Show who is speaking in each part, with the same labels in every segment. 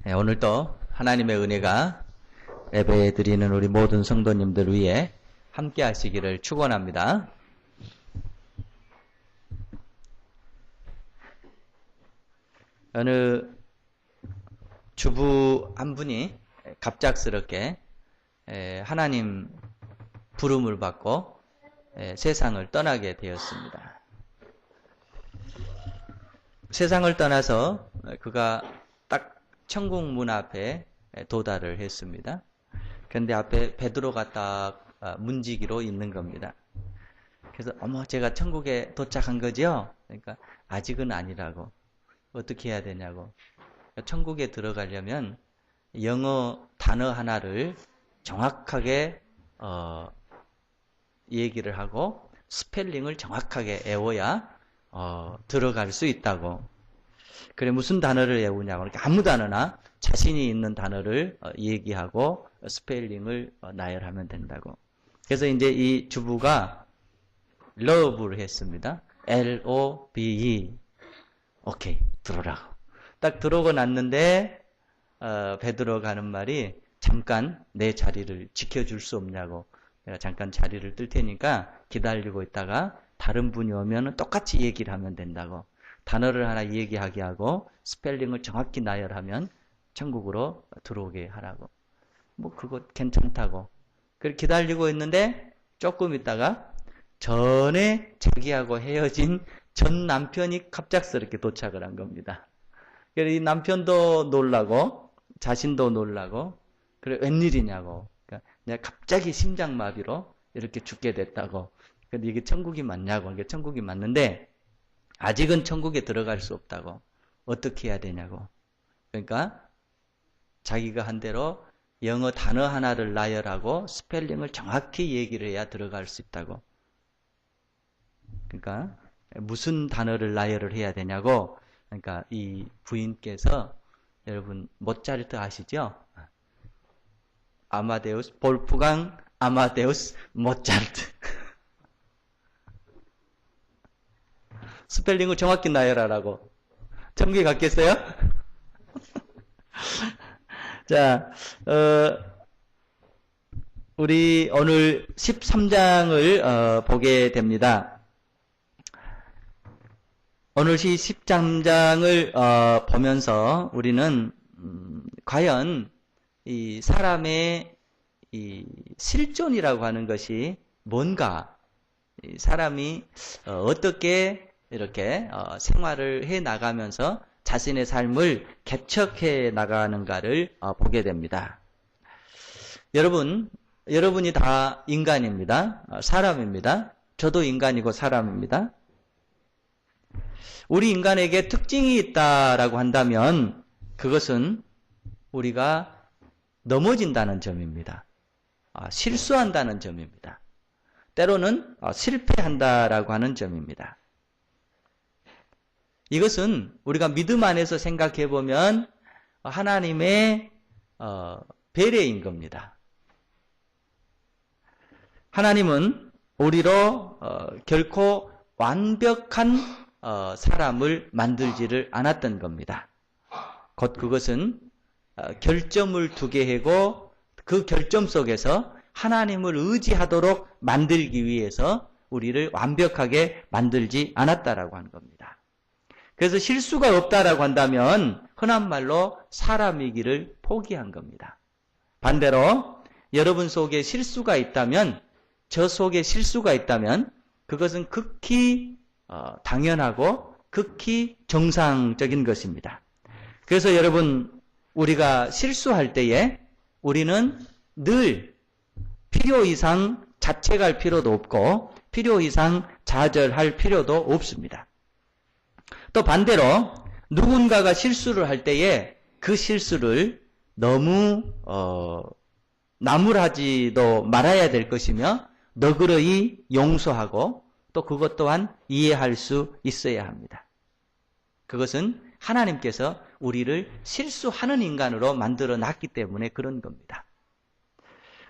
Speaker 1: 오늘도 하나님의 은혜가 예배 드리는 우리 모든 성도님들 위해 함께 하시기를 축원합니다. 어느 주부 한 분이 갑작스럽게 하나님 부름을 받고 세상을 떠나게 되었습니다. 세상을 떠나서 그가 딱 천국 문 앞에 도달을 했습니다. 그런데 앞에 베드로가 딱 문지기로 있는 겁니다. 그래서 어머 제가 천국에 도착한 거죠? 그러니까 아직은 아니라고. 어떻게 해야 되냐고. 천국에 들어가려면 영어 단어 하나를 정확하게 얘기를 하고 스펠링을 정확하게 외워야 들어갈 수 있다고. 그래 무슨 단어를 외우냐고. 그러니까 아무 단어나 자신이 있는 단어를 얘기하고 스펠링을 나열하면 된다고. 그래서 이제 이 주부가 love를 했습니다. L-O-V-E. 오케이, 들어오라고. 딱 들어오고 났는데 베드로가 하는 말이 잠깐 내 자리를 지켜줄 수 없냐고. 내가 잠깐 자리를 뜰 테니까 기다리고 있다가 다른 분이 오면 똑같이 얘기를 하면 된다고. 단어를 하나 얘기하게 하고 스펠링을 정확히 나열하면 천국으로 들어오게 하라고. 뭐 그거 괜찮다고. 그렇게 기다리고 있는데 조금 있다가 전에 자기하고 헤어진 전 남편이 갑작스럽게 도착을 한 겁니다. 그래서 이 남편도 놀라고 자신도 놀라고 그래 웬일이냐고. 그러니까 내가 갑자기 심장마비로 이렇게 죽게 됐다고. 근데 이게 천국이 맞냐고. 이게 천국이 맞는데 아직은 천국에 들어갈 수 없다고. 어떻게 해야 되냐고. 그러니까 자기가 한 대로 영어 단어 하나를 나열하고 스펠링을 정확히 얘기를 해야 들어갈 수 있다고. 그러니까 무슨 단어를 나열을 해야 되냐고. 그러니까 이 부인께서 여러분 모차르트 아시죠? 아마데우스 볼프강 아마데우스 모차르트. 스펠링을 정확히 나열하라고. 천국에 갔겠어요? 자, 우리 오늘 13장을 보게 됩니다. 오늘 13장을 보면서 우리는 과연 이 사람의 이 실존이라고 하는 것이 뭔가, 이 사람이 어떻게 이렇게 생활을 해 나가면서 자신의 삶을 개척해 나가는가를 보게 됩니다. 여러분이 다 인간입니다. 사람입니다. 저도 인간이고 사람입니다. 우리 인간에게 특징이 있다라고 한다면 그것은 우리가 넘어진다는 점입니다. 실수한다는 점입니다. 때로는 실패한다라고 하는 점입니다. 이것은 우리가 믿음 안에서 생각해 보면 하나님의 배려인 겁니다. 하나님은 우리로 결코 완벽한 사람을 만들지를 않았던 겁니다. 곧 그것은 결점을 두게 하고 그 결점 속에서 하나님을 의지하도록 만들기 위해서 우리를 완벽하게 만들지 않았다라고 하는 겁니다. 그래서 실수가 없다라고 한다면 흔한 말로 사람이기를 포기한 겁니다. 반대로 여러분 속에 실수가 있다면, 저 속에 실수가 있다면 그것은 극히 당연하고 극히 정상적인 것입니다. 그래서 여러분, 우리가 실수할 때에 우리는 늘 필요 이상 자책할 필요도 없고 필요 이상 좌절할 필요도 없습니다. 또 반대로 누군가가 실수를 할 때에 그 실수를 너무 나무라지도 말아야 될 것이며 너그러이 용서하고 또 그것 또한 이해할 수 있어야 합니다. 그것은 하나님께서 우리를 실수하는 인간으로 만들어 놨기 때문에 그런 겁니다.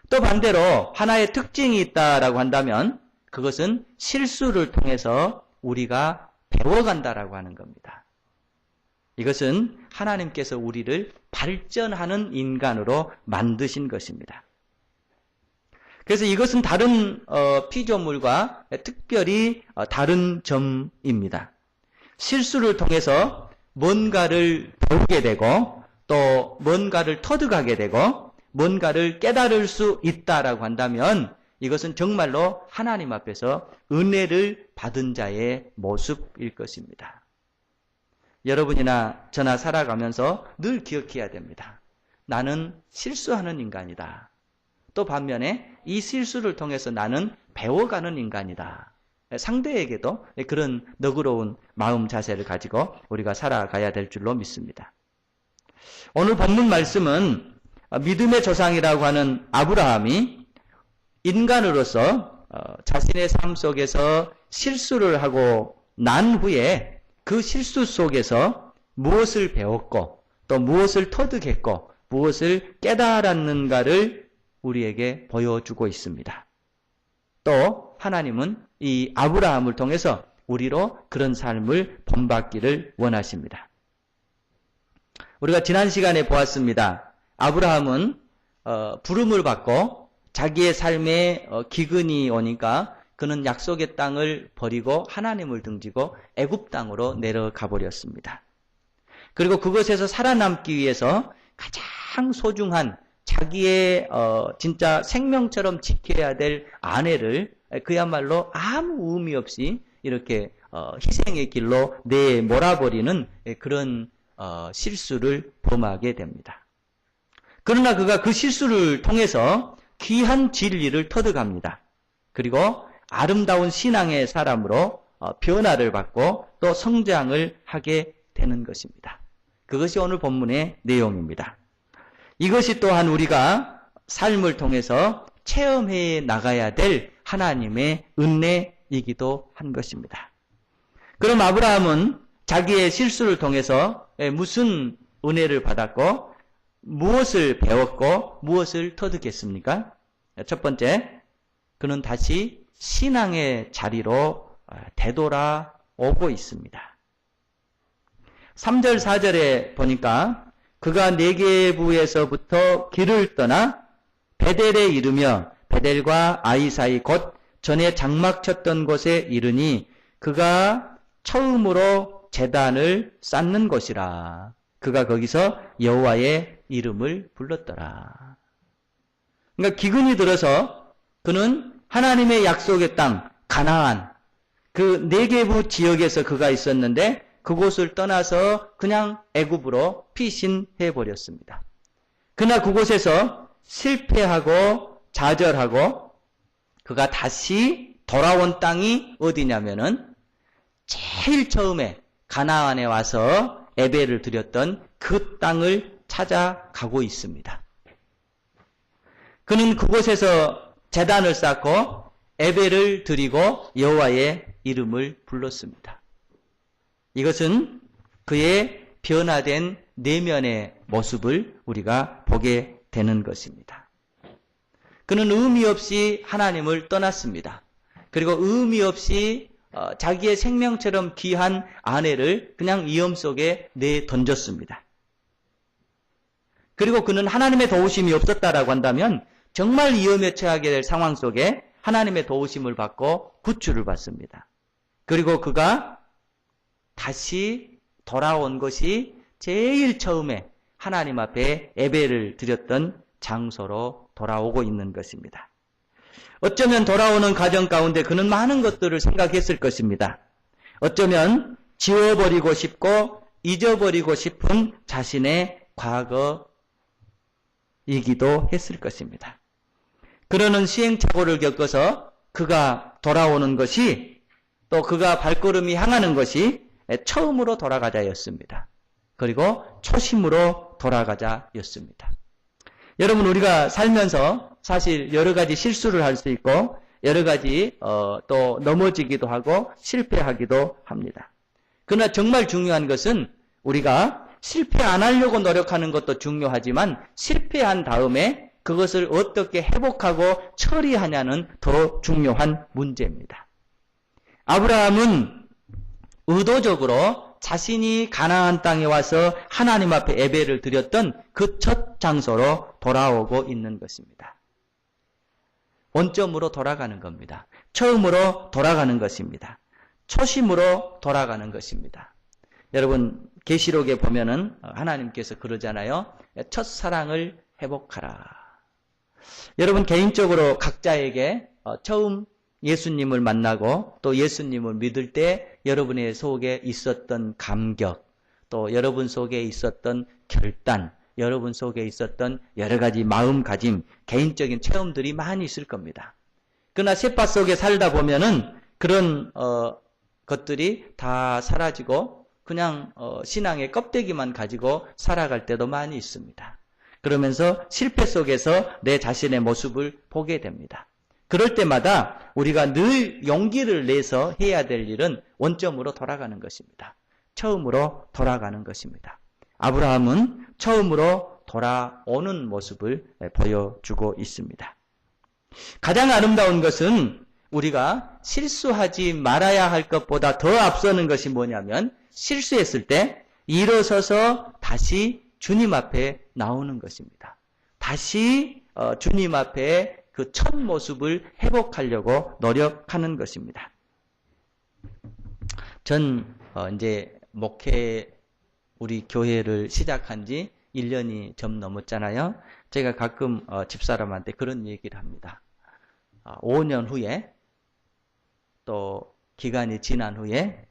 Speaker 1: 또 반대로 하나의 특징이 있다라고 한다면 그것은 실수를 통해서 우리가 배워간다라고 하는 겁니다. 이것은 하나님께서 우리를 발전하는 인간으로 만드신 것입니다. 그래서 이것은 다른 피조물과 특별히 다른 점입니다. 실수를 통해서 뭔가를 배우게 되고 또 뭔가를 터득하게 되고 뭔가를 깨달을 수 있다라고 한다면 이것은 정말로 하나님 앞에서 은혜를 받은 자의 모습일 것입니다. 여러분이나 저나 살아가면서 늘 기억해야 됩니다. 나는 실수하는 인간이다. 또 반면에 이 실수를 통해서 나는 배워가는 인간이다. 상대에게도 그런 너그러운 마음 자세를 가지고 우리가 살아가야 될 줄로 믿습니다. 오늘 본문 말씀은 믿음의 조상이라고 하는 아브라함이 인간으로서 자신의 삶 속에서 실수를 하고 난 후에 그 실수 속에서 무엇을 배웠고 또 무엇을 터득했고 무엇을 깨달았는가를 우리에게 보여주고 있습니다. 또 하나님은 이 아브라함을 통해서 우리로 그런 삶을 본받기를 원하십니다. 우리가 지난 시간에 보았습니다. 아브라함은 부름을 받고 자기의 삶에 기근이 오니까 그는 약속의 땅을 버리고 하나님을 등지고 애굽 땅으로 내려가 버렸습니다. 그리고 그것에서 살아남기 위해서 가장 소중한 자기의 진짜 생명처럼 지켜야 될 아내를 그야말로 아무 의미 없이 이렇게 희생의 길로 내몰아버리는 그런 실수를 범하게 됩니다. 그러나 그가 그 실수를 통해서 귀한 진리를 터득합니다. 그리고 아름다운 신앙의 사람으로 변화를 받고 또 성장을 하게 되는 것입니다. 그것이 오늘 본문의 내용입니다. 이것이 또한 우리가 삶을 통해서 체험해 나가야 될 하나님의 은혜이기도 한 것입니다. 그럼 아브라함은 자기의 실수를 통해서 무슨 은혜를 받았고 무엇을 배웠고 무엇을 터득했습니까? 첫 번째, 그는 다시 신앙의 자리로 되돌아오고 있습니다. 3절, 4절에 보니까 그가 네게부에서부터 길을 떠나 베델에 이르며 베델과 아이 사이 곧 전에 장막 쳤던 곳에 이르니 그가 처음으로 제단을 쌓는 곳이라. 그가 거기서 여호와의 이름을 불렀더라. 그러니까 기근이 들어서 그는 하나님의 약속의 땅 가나안 그 네게부 지역에서 그가 있었는데 그곳을 떠나서 그냥 애굽으로 피신해 버렸습니다. 그러나 그곳에서 실패하고 좌절하고 그가 다시 돌아온 땅이 어디냐면은 제일 처음에 가나안에 와서 예배를 드렸던 그 땅을 찾아가고 있습니다. 그는 그곳에서 제단을 쌓고 예배를 드리고 여호와의 이름을 불렀습니다. 이것은 그의 변화된 내면의 모습을 우리가 보게 되는 것입니다. 그는 의미 없이 하나님을 떠났습니다. 그리고 의미 없이 자기의 생명처럼 귀한 아내를 그냥 위험 속에 내던졌습니다. 그리고 그는 하나님의 도우심이 없었다라고 한다면 정말 위험에 처하게 될 상황 속에 하나님의 도우심을 받고 구출을 받습니다. 그리고 그가 다시 돌아온 것이 제일 처음에 하나님 앞에 예배를 드렸던 장소로 돌아오고 있는 것입니다. 어쩌면 돌아오는 과정 가운데 그는 많은 것들을 생각했을 것입니다. 어쩌면 지워버리고 싶고 잊어버리고 싶은 자신의 과거이기도 했을 것입니다. 그러는 시행착오를 겪어서 그가 돌아오는 것이 또 그가 발걸음이 향하는 것이 처음으로 돌아가자였습니다. 그리고 초심으로 돌아가자였습니다. 여러분, 우리가 살면서 사실 여러 가지 실수를 할 수 있고 여러 가지 또 넘어지기도 하고 실패하기도 합니다. 그러나 정말 중요한 것은 우리가 실패 안 하려고 노력하는 것도 중요하지만 실패한 다음에 그것을 어떻게 회복하고 처리하냐는 더 중요한 문제입니다. 아브라함은 의도적으로 자신이 가나안 땅에 와서 하나님 앞에 예배를 드렸던 그 첫 장소로 돌아오고 있는 것입니다. 원점으로 돌아가는 겁니다. 처음으로 돌아가는 것입니다. 초심으로 돌아가는 것입니다. 여러분, 계시록에 보면은 하나님께서 그러잖아요. 첫사랑을 회복하라. 여러분, 개인적으로 각자에게 처음 예수님을 만나고 또 예수님을 믿을 때 여러분의 속에 있었던 감격, 또 여러분 속에 있었던 결단, 여러분 속에 있었던 여러 가지 마음가짐, 개인적인 체험들이 많이 있을 겁니다. 그러나 셋바 속에 살다 보면은 그런 것들이 다 사라지고 그냥 신앙의 껍데기만 가지고 살아갈 때도 많이 있습니다. 그러면서 실패 속에서 내 자신의 모습을 보게 됩니다. 그럴 때마다 우리가 늘 용기를 내서 해야 될 일은 원점으로 돌아가는 것입니다. 처음으로 돌아가는 것입니다. 아브라함은 처음으로 돌아오는 모습을 보여주고 있습니다. 가장 아름다운 것은 우리가 실수하지 말아야 할 것보다 더 앞서는 것이 뭐냐면 실수했을 때 일어서서 다시 주님 앞에 나오는 것입니다. 다시 주님 앞에 그 첫 모습을 회복하려고 노력하는 것입니다. 전 이제 목회 우리 교회를 시작한 지 1년이 좀 넘었잖아요. 제가 가끔 집사람한테 그런 얘기를 합니다. 5년 후에 또 기간이 지난 후에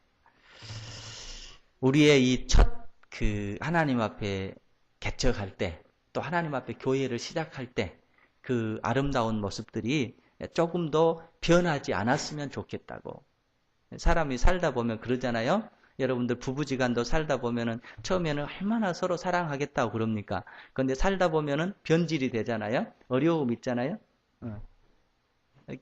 Speaker 1: 우리의 이 첫 그 하나님 앞에 개척할 때 또 하나님 앞에 교회를 시작할 때 그 아름다운 모습들이 조금 더 변하지 않았으면 좋겠다고. 사람이 살다 보면 그러잖아요. 여러분들 부부지간도 살다 보면은 처음에는 얼마나 서로 사랑하겠다고 그럽니까? 그런데 살다 보면은 변질이 되잖아요. 어려움 있잖아요.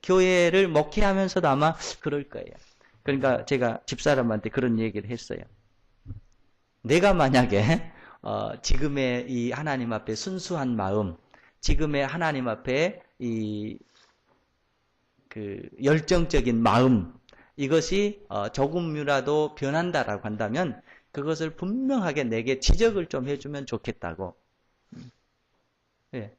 Speaker 1: 교회를 목회하면서도 아마 그럴 거예요. 그러니까 제가 집사람한테 그런 얘기를 했어요. 내가 만약에 지금의 이 하나님 앞에 순수한 마음, 지금의 하나님 앞에 이 그 열정적인 마음, 이것이 조금이라도 변한다라고 한다면 그것을 분명하게 내게 지적을 좀 해주면 좋겠다고. 예.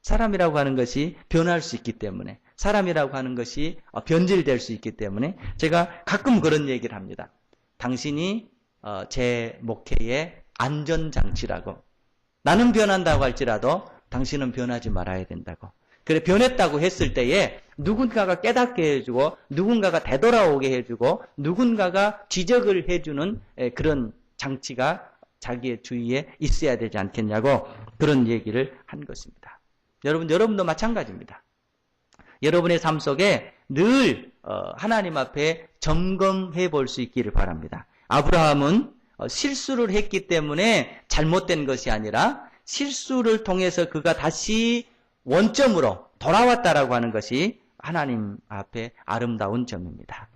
Speaker 1: 사람이라고 하는 것이 변할 수 있기 때문에, 사람이라고 하는 것이 변질될 수 있기 때문에 제가 가끔 그런 얘기를 합니다. 당신이 제 목회의 안전장치라고. 나는 변한다고 할지라도 당신은 변하지 말아야 된다고. 그래, 변했다고 했을 때에 누군가가 깨닫게 해주고 누군가가 되돌아오게 해주고 누군가가 지적을 해주는 그런 장치가 자기의 주위에 있어야 되지 않겠냐고 그런 얘기를 한 것입니다. 여러분도 마찬가지입니다. 여러분의 삶 속에 늘 하나님 앞에 점검해 볼 수 있기를 바랍니다. 아브라함은 실수를 했기 때문에 잘못된 것이 아니라 실수를 통해서 그가 다시 원점으로 돌아왔다라고 하는 것이 하나님 앞에 아름다운 점입니다.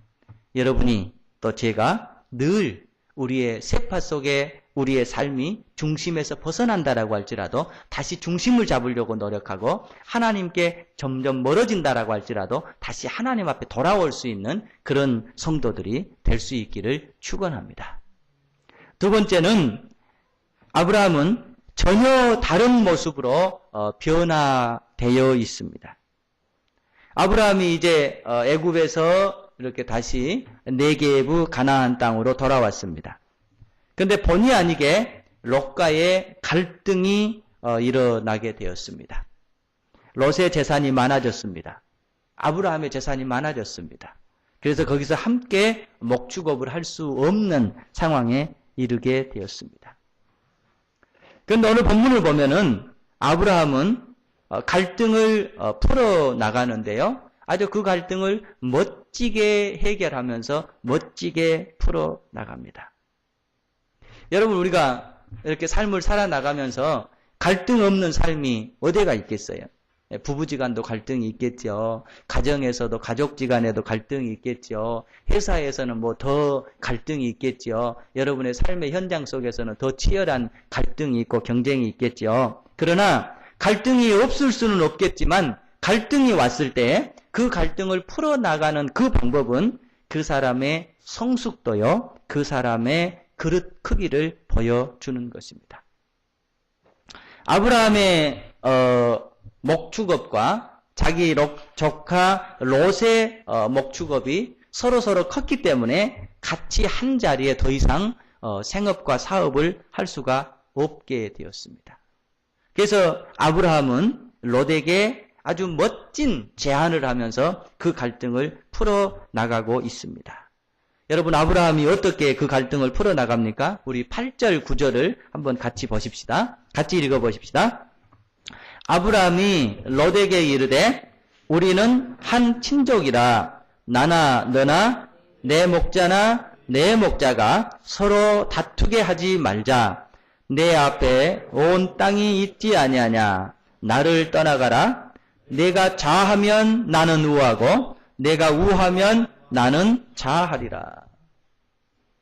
Speaker 1: 여러분이 또 제가 늘 우리의 세파 속에 우리의 삶이 중심에서 벗어난다라고 할지라도 다시 중심을 잡으려고 노력하고 하나님께 점점 멀어진다라고 할지라도 다시 하나님 앞에 돌아올 수 있는 그런 성도들이 될 수 있기를 축원합니다. 두 번째는 아브라함은 전혀 다른 모습으로 변화되어 있습니다. 아브라함이 이제 애굽에서 이렇게 다시 네게부 가나안 땅으로 돌아왔습니다. 그런데 본의 아니게 롯과의 갈등이 일어나게 되었습니다. 롯의 재산이 많아졌습니다. 아브라함의 재산이 많아졌습니다. 그래서 거기서 함께 목축업을 할 수 없는 상황에 이르게 되었습니다. 그런데 오늘 본문을 보면은 아브라함은 갈등을 풀어나가는데요. 아주 그 갈등을 멋지게 해결하면서 멋지게 풀어나갑니다. 여러분, 우리가 이렇게 삶을 살아나가면서 갈등 없는 삶이 어디가 있겠어요? 부부지간도 갈등이 있겠죠. 가정에서도 가족지간에도 갈등이 있겠죠. 회사에서는 뭐 더 갈등이 있겠죠. 여러분의 삶의 현장 속에서는 더 치열한 갈등이 있고 경쟁이 있겠죠. 그러나 갈등이 없을 수는 없겠지만 갈등이 왔을 때 그 갈등을 풀어나가는 그 방법은 그 사람의 성숙도요, 그 사람의 그릇 크기를 보여주는 것입니다. 아브라함의 목축업과 자기 조카 롯의 목축업이 서로 컸기 때문에 같이 한 자리에 더 이상 생업과 사업을 할 수가 없게 되었습니다. 그래서 아브라함은 롯에게 아주 멋진 제안을 하면서 그 갈등을 풀어나가고 있습니다. 여러분, 아브라함이 어떻게 그 갈등을 풀어나갑니까? 우리 8절, 9절을 한번 같이 보십시다. 같이 읽어보십시다. 아브라함이 롯에게 이르되 우리는 한 친족이라 나나 너나 내 목자나 내 목자가 서로 다투게 하지 말자. 내 앞에 온 땅이 있지 아니하냐. 나를 떠나가라. 내가 좌하면 나는 우하고 내가 우하면 나는 좌하리라.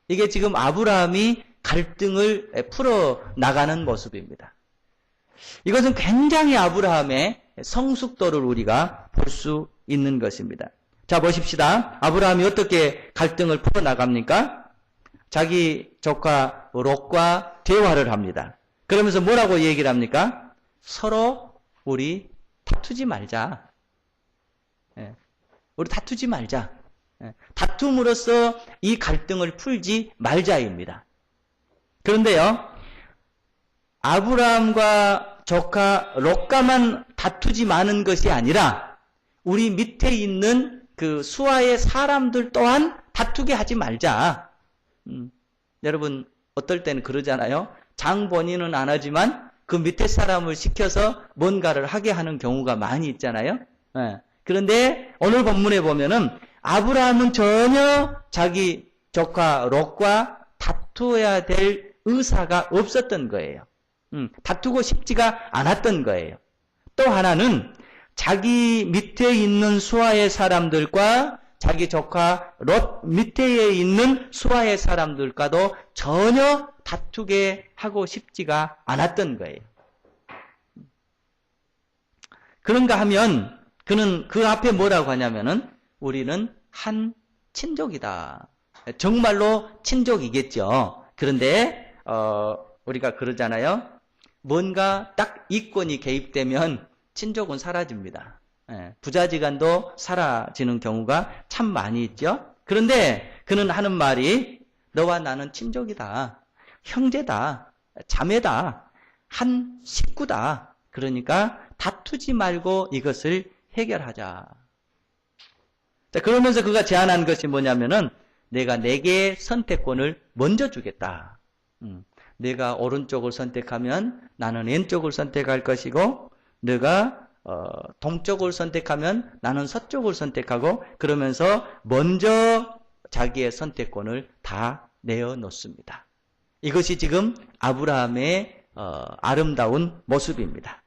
Speaker 1: 이게 지금 아브라함이 갈등을 풀어나가는 모습입니다. 이것은 굉장히 아브라함의 성숙도를 우리가 볼 수 있는 것입니다. 자, 보십시다. 아브라함이 어떻게 갈등을 풀어나갑니까? 자기 조카 롯과 대화를 합니다. 그러면서 뭐라고 얘기를 합니까? 서로 우리 다투지 말자. 우리 다투지 말자. 다툼으로써 이 갈등을 풀지 말자입니다. 그런데요, 아브라함과 조카 롯과만 다투지 마는 것이 아니라 우리 밑에 있는 그 수하의 사람들 또한 다투게 하지 말자. 여러분, 어떨 때는 그러잖아요. 장 본인은 안 하지만 그 밑에 사람을 시켜서 뭔가를 하게 하는 경우가 많이 있잖아요. 그런데 오늘 본문에 보면은 아브라함은 전혀 자기 조카 롯과 다투어야 될 의사가 없었던 거예요. 다투고 싶지가 않았던 거예요. 또 하나는 자기 밑에 있는 수하의 사람들과 자기 조카 롯 밑에 있는 수하의 사람들과도 전혀 다투게 하고 싶지가 않았던 거예요. 그런가 하면 그는 그 앞에 뭐라고 하냐면은 우리는 한 친족이다. 정말로 친족이겠죠. 그런데 우리가 그러잖아요. 뭔가 딱 이권이 개입되면 친족은 사라집니다. 부자지간도 사라지는 경우가 참 많이 있죠. 그런데 그는 하는 말이 너와 나는 친족이다. 형제다. 자매다. 한 식구다. 그러니까 다투지 말고 이것을 해결하자. 자, 그러면서 그가 제안한 것이 뭐냐면은 내가 내게 선택권을 먼저 주겠다. 내가 오른쪽을 선택하면 나는 왼쪽을 선택할 것이고 네가 동쪽을 선택하면 나는 서쪽을 선택하고 그러면서 먼저 자기의 선택권을 다 내어놓습니다. 이것이 지금 아브라함의 아름다운 모습입니다.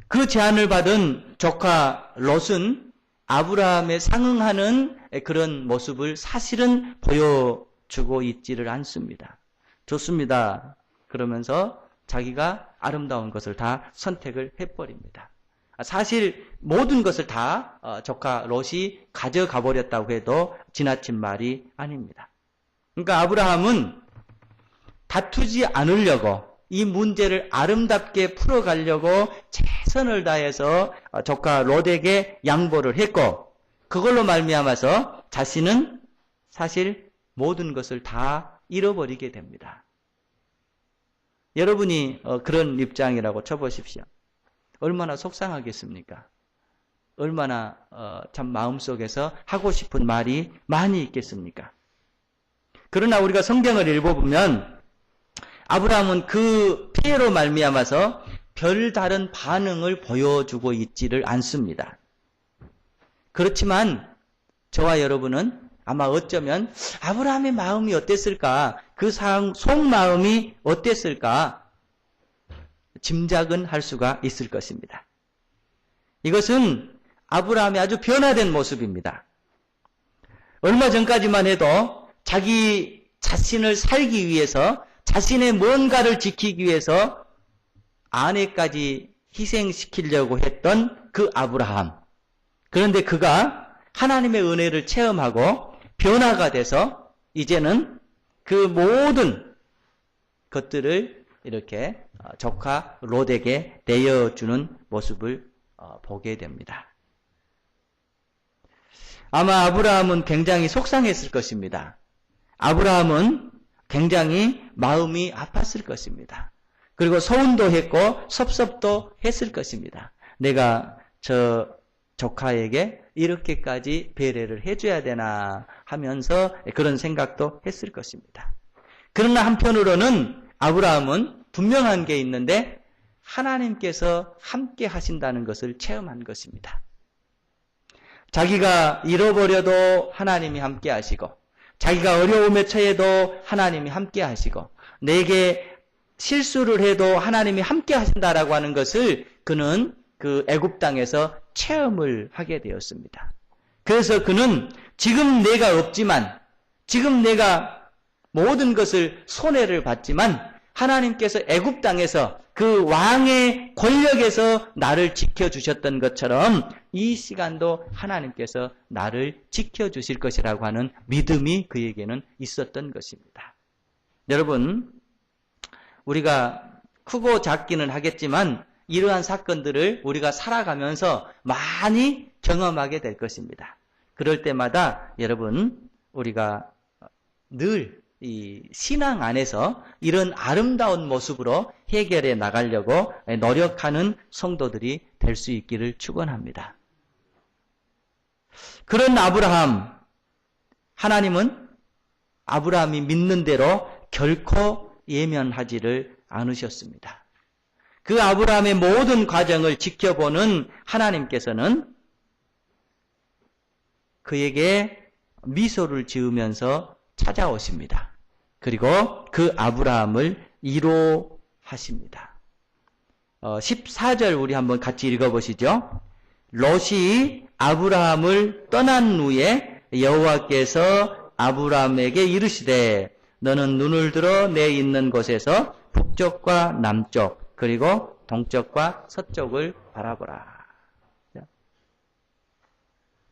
Speaker 1: 그 제안을 받은 조카 롯은 아브라함에 상응하는 그런 모습을 사실은 보여주고 있지를 않습니다. 좋습니다. 그러면서 자기가 아름다운 것을 다 선택을 해버립니다. 사실 모든 것을 다 조카 롯이 가져가 버렸다고 해도 지나친 말이 아닙니다. 그러니까 아브라함은 다투지 않으려고 이 문제를 아름답게 풀어가려고 최선을 다해서 조카 롯에게 양보를 했고 그걸로 말미암아서 자신은 사실 모든 것을 다 잃어버리게 됩니다. 여러분이 그런 입장이라고 쳐보십시오. 얼마나 속상하겠습니까? 얼마나 참 마음속에서 하고 싶은 말이 많이 있겠습니까? 그러나 우리가 성경을 읽어보면 아브라함은 그 피해로 말미암아서 별다른 반응을 보여주고 있지를 않습니다. 그렇지만 저와 여러분은 아마 어쩌면 아브라함의 마음이 어땠을까? 그 속마음이 어땠을까? 짐작은 할 수가 있을 것입니다. 이것은 아브라함의 아주 변화된 모습입니다. 얼마 전까지만 해도 자기 자신을 살기 위해서 자신의 뭔가를 지키기 위해서 아내까지 희생시키려고 했던 그 아브라함. 그런데 그가 하나님의 은혜를 체험하고 변화가 돼서 이제는 그 모든 것들을 이렇게 조카 롯에게 내어주는 모습을 보게 됩니다. 아마 아브라함은 굉장히 속상했을 것입니다. 아브라함은 굉장히 마음이 아팠을 것입니다. 그리고 서운도 했고 섭섭도 했을 것입니다. 내가 저 조카에게 이렇게까지 배려를 해줘야 되나 하면서 그런 생각도 했을 것입니다. 그러나 한편으로는 아브라함은 분명한 게 있는데 하나님께서 함께 하신다는 것을 체험한 것입니다. 자기가 잃어버려도 하나님이 함께 하시고 자기가 어려움에 처해도 하나님이 함께 하시고 내게 실수를 해도 하나님이 함께 하신다라고 하는 것을 그는 그 애굽 땅에서 체험을 하게 되었습니다. 그래서 그는 지금 내가 없지만 지금 내가 모든 것을 손해를 봤지만 하나님께서 애굽 땅에서 그 왕의 권력에서 나를 지켜주셨던 것처럼 이 시간도 하나님께서 나를 지켜주실 것이라고 하는 믿음이 그에게는 있었던 것입니다. 여러분, 우리가 크고 작기는 하겠지만 이러한 사건들을 우리가 살아가면서 많이 경험하게 될 것입니다. 그럴 때마다 여러분, 우리가 늘 이 신앙 안에서 이런 아름다운 모습으로 해결해 나가려고 노력하는 성도들이 될 수 있기를 축원합니다. 그런 아브라함, 하나님은 아브라함이 믿는 대로 결코 예면하지를 않으셨습니다. 그 아브라함의 모든 과정을 지켜보는 하나님께서는 그에게 미소를 지으면서 찾아오십니다. 그리고 그 아브라함을 위로하십니다. 14절 우리 한번 같이 읽어보시죠. 롯이 아브라함을 떠난 후에 여호와께서 아브라함에게 이르시되 너는 눈을 들어 내 있는 곳에서 북쪽과 남쪽 그리고 동쪽과 서쪽을 바라보라.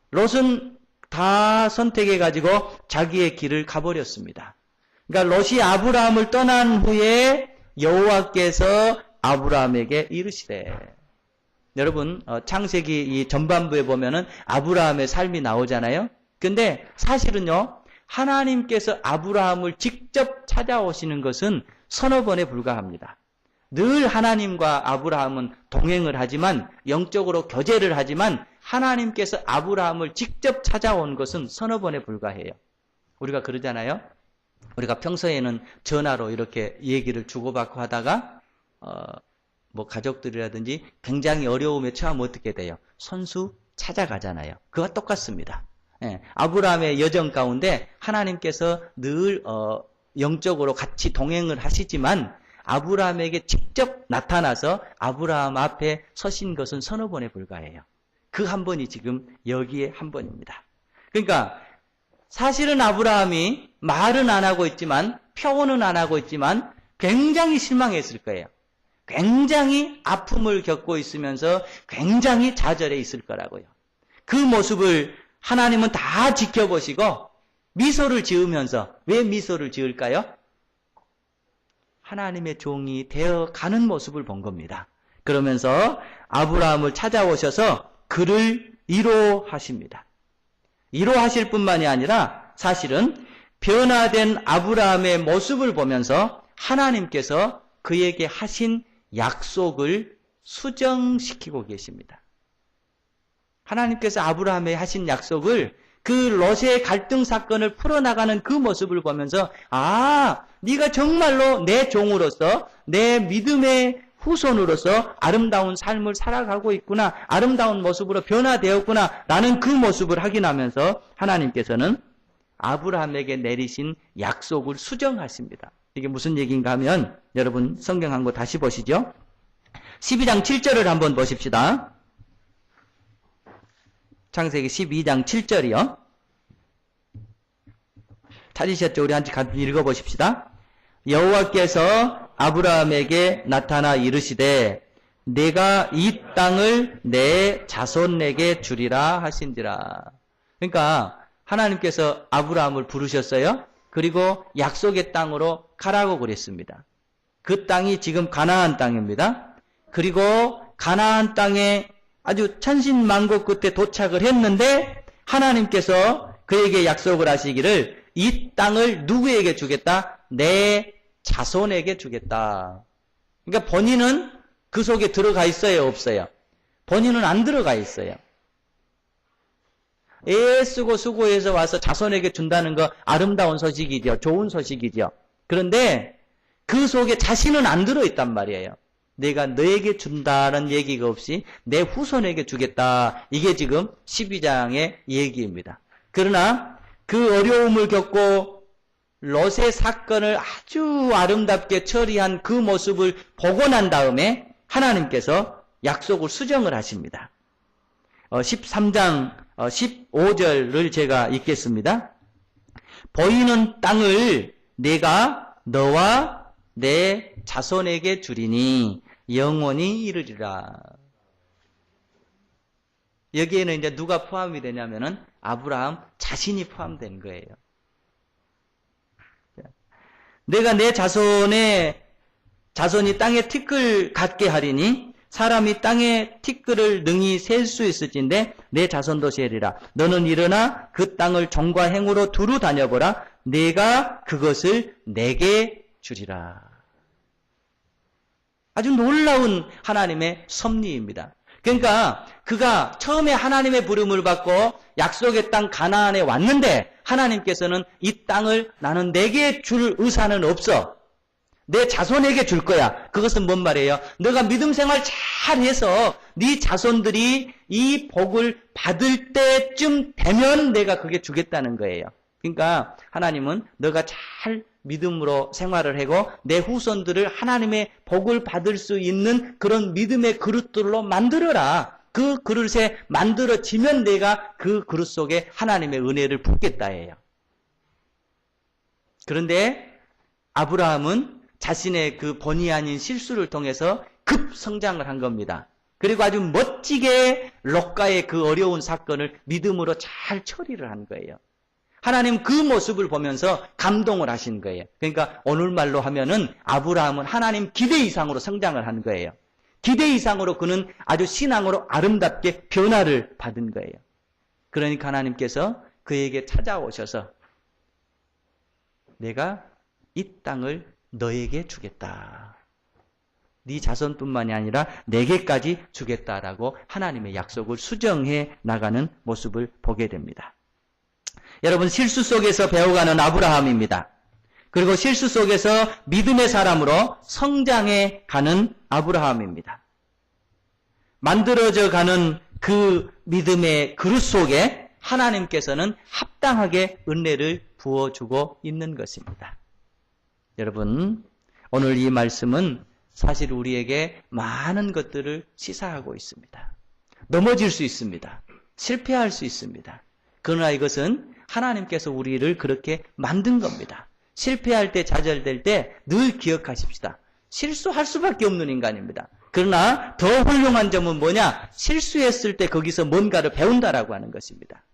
Speaker 1: 롯은 다 선택해가지고 자기의 길을 가버렸습니다. 그러니까 롯이 아브라함을 떠난 후에 여호와께서 아브라함에게 이르시되, 여러분 창세기 이 전반부에 보면은 아브라함의 삶이 나오잖아요. 근데 사실은요, 하나님께서 아브라함을 직접 찾아오시는 것은 서너 번에 불과합니다. 늘 하나님과 아브라함은 동행을 하지만, 영적으로 교제를 하지만 하나님께서 아브라함을 직접 찾아온 것은 서너 번에 불과해요. 우리가 그러잖아요. 우리가 평소에는 전화로 이렇게 얘기를 주고받고 하다가 뭐 가족들이라든지 굉장히 어려움에 처하면 어떻게 돼요? 손수 찾아가잖아요. 그와 똑같습니다. 예, 아브라함의 여정 가운데 하나님께서 늘 영적으로 같이 동행을 하시지만 아브라함에게 직접 나타나서 아브라함 앞에 서신 것은 서너 번에 불과해요. 그 한 번이 지금 여기에 한 번입니다. 그러니까 사실은 아브라함이 말은 안 하고 있지만, 표현은 안 하고 있지만 굉장히 실망했을 거예요. 굉장히 아픔을 겪고 있으면서 굉장히 좌절해 있을 거라고요. 그 모습을 하나님은 다 지켜보시고 미소를 지으면서, 왜 미소를 지을까요? 하나님의 종이 되어가는 모습을 본 겁니다. 그러면서 아브라함을 찾아오셔서 그를 위로하십니다. 위로하실 뿐만이 아니라 사실은 변화된 아브라함의 모습을 보면서 하나님께서 그에게 하신 약속을 수정시키고 계십니다. 하나님께서 아브라함에 하신 약속을, 그 롯의 갈등 사건을 풀어나가는 그 모습을 보면서, 아, 네가 정말로 내 종으로서, 내 믿음의 후손으로서 아름다운 삶을 살아가고 있구나, 아름다운 모습으로 변화되었구나 라는 그 모습을 확인하면서 하나님께서는 아브라함에게 내리신 약속을 수정하십니다. 이게 무슨 얘기인가 하면, 여러분 성경 한 거 다시 보시죠. 12장 7절을 한번 보십시다. 창세기 12장 7절이요. 찾으셨죠? 우리 같이 읽어보십시다. 여호와께서 아브라함에게 나타나 이르시되 내가 이 땅을 내 자손에게 주리라 하신지라. 그러니까 하나님께서 아브라함을 부르셨어요. 그리고 약속의 땅으로 가라고 그랬습니다. 그 땅이 지금 가나안 땅입니다. 그리고 가나안 땅에 아주 천신만고 끝에 도착을 했는데 하나님께서 그에게 약속을 하시기를 이 땅을 누구에게 주겠다? 내 자손에게 주겠다. 그러니까 본인은 그 속에 들어가 있어요? 없어요? 본인은 안 들어가 있어요. 애쓰고 수고해서 와서 자손에게 준다는 거 아름다운 소식이죠. 좋은 소식이죠. 그런데 그 속에 자신은 안 들어있단 말이에요. 내가 너에게 준다는 얘기가 없이 내 후손에게 주겠다. 이게 지금 12장의 얘기입니다. 그러나 그 어려움을 겪고 롯의 사건을 아주 아름답게 처리한 그 모습을 보고 난 다음에 하나님께서 약속을 수정을 하십니다. 13장 15절을 제가 읽겠습니다. 보이는 땅을 내가 너와 내 자손에게 주리니 영원히 이르리라. 여기에는 이제 누가 포함이 되냐면은 아브라함 자신이 포함된 거예요. 내가 내 자손이 땅에 티끌 같게 하리니 사람이 땅에 티끌을 능히 셀 수 있을진데 내 자손도 세리라. 너는 일어나 그 땅을 종과 행으로 두루 다녀보라. 내가 그것을 내게 주리라. 아주 놀라운 하나님의 섭리입니다. 그러니까 그가 처음에 하나님의 부름을 받고 약속의 땅 가나안에 왔는데 하나님께서는 이 땅을 나는 내게 줄 의사는 없어. 내 자손에게 줄 거야. 그것은 뭔 말이에요? 너가 믿음 생활 잘해서 네 자손들이 이 복을 받을 때쯤 되면 내가 그게 주겠다는 거예요. 그러니까 하나님은 너가 잘 믿음으로 생활을 하고 내 후손들을 하나님의 복을 받을 수 있는 그런 믿음의 그릇들로 만들어라. 그 그릇에 만들어지면 내가 그 그릇 속에 하나님의 은혜를 붓겠다예요. 그런데 아브라함은 자신의 그 본의 아닌 실수를 통해서 급성장을 한 겁니다. 그리고 아주 멋지게 롯과의 그 어려운 사건을 믿음으로 잘 처리를 한 거예요. 하나님 그 모습을 보면서 감동을 하신 거예요. 그러니까 오늘말로 하면은 아브라함은 하나님 기대 이상으로 성장을 한 거예요. 기대 이상으로 그는 아주 신앙으로 아름답게 변화를 받은 거예요. 그러니까 하나님께서 그에게 찾아오셔서 내가 이 땅을 너에게 주겠다. 네 자손뿐만이 아니라 내게까지 주겠다라고 하나님의 약속을 수정해 나가는 모습을 보게 됩니다. 여러분, 실수 속에서 배워가는 아브라함입니다. 그리고 실수 속에서 믿음의 사람으로 성장해 가는 아브라함입니다. 만들어져 가는 그 믿음의 그릇 속에 하나님께서는 합당하게 은혜를 부어주고 있는 것입니다. 여러분, 오늘 이 말씀은 사실 우리에게 많은 것들을 시사하고 있습니다. 넘어질 수 있습니다. 실패할 수 있습니다. 그러나 이것은 하나님께서 우리를 그렇게 만든 겁니다. 실패할 때, 좌절될 때 늘 기억하십시다. 실수할 수밖에 없는 인간입니다. 그러나 더 훌륭한 점은 뭐냐? 실수했을 때 거기서 뭔가를 배운다라고 하는 것입니다.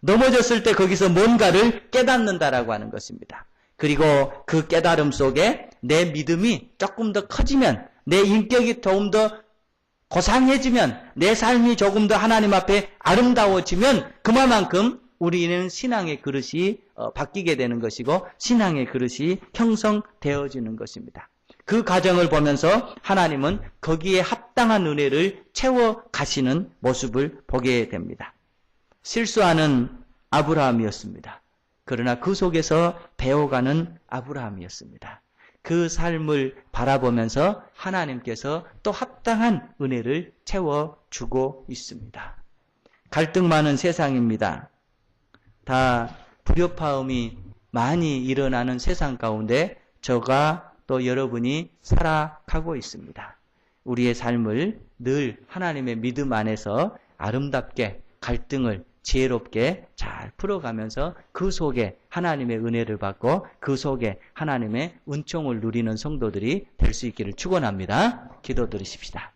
Speaker 1: 넘어졌을 때 거기서 뭔가를 깨닫는다라고 하는 것입니다. 그리고 그 깨달음 속에 내 믿음이 조금 더 커지면, 내 인격이 조금 더 고상해지면, 내 삶이 조금 더 하나님 앞에 아름다워지면 그만큼 우리는 신앙의 그릇이 바뀌게 되는 것이고 신앙의 그릇이 형성되어지는 것입니다. 그 과정을 보면서 하나님은 거기에 합당한 은혜를 채워 가시는 모습을 보게 됩니다. 실수하는 아브라함이었습니다. 그러나 그 속에서 배워가는 아브라함이었습니다. 그 삶을 바라보면서 하나님께서 또 합당한 은혜를 채워주고 있습니다. 갈등 많은 세상입니다. 다 불협화음이 많이 일어나는 세상 가운데 저가 또 여러분이 살아가고 있습니다. 우리의 삶을 늘 하나님의 믿음 안에서 아름답게 갈등을 지혜롭게 잘 풀어가면서 그 속에 하나님의 은혜를 받고 그 속에 하나님의 은총을 누리는 성도들이 될 수 있기를 축원합니다. 기도드리십시다.